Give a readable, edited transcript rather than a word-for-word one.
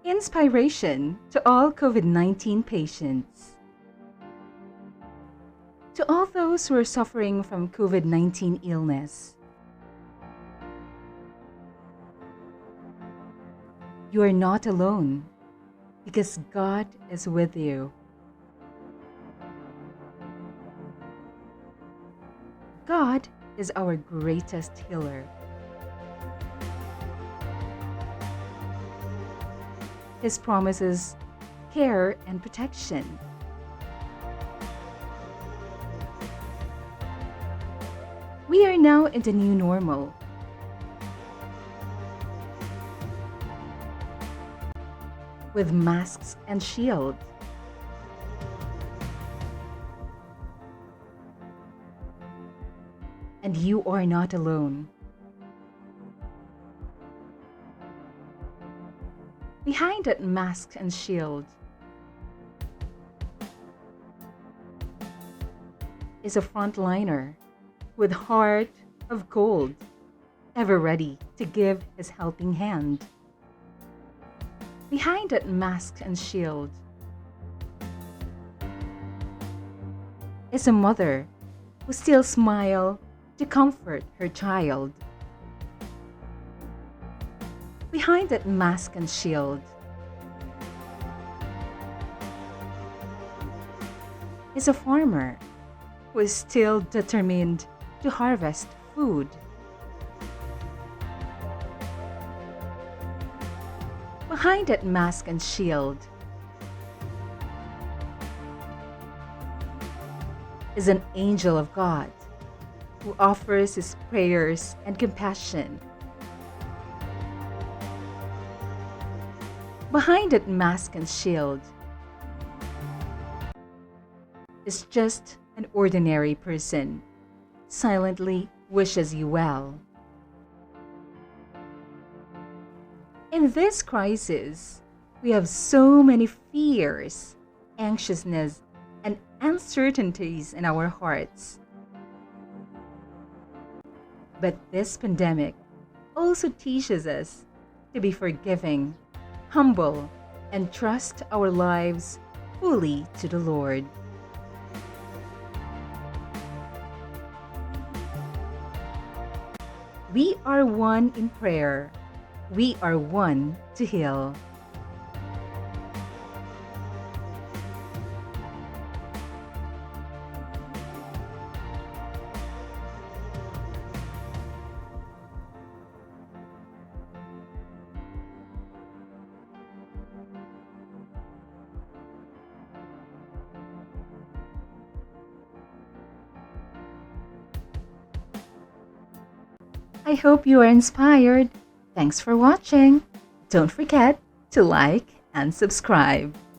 Inspiration to all COVID-19 patients. To all those who are suffering from COVID-19 illness, you are not alone because God is with you. God is our greatest healer. His promises care and protection. We are now in the new normal. With masks and shields. And you are not alone. Behind that mask and shield is a frontliner with heart of gold, ever ready to give his helping hand. Behind that mask and shield is a mother who still smiles to comfort her child. Behind that mask and shield is a farmer who is still determined to harvest food. Behind that mask and shield is an angel of God who offers his prayers and compassion. Behind that mask and shield is just an ordinary person, silently wishes you well. In this crisis, we have so many fears, anxiousness, and uncertainties in our hearts. But this pandemic also teaches us to be forgiving, humble, and trust our lives fully to the Lord. We are one in prayer. We are one to heal. I hope you are inspired. Thanks for watching. Don't forget to like and subscribe.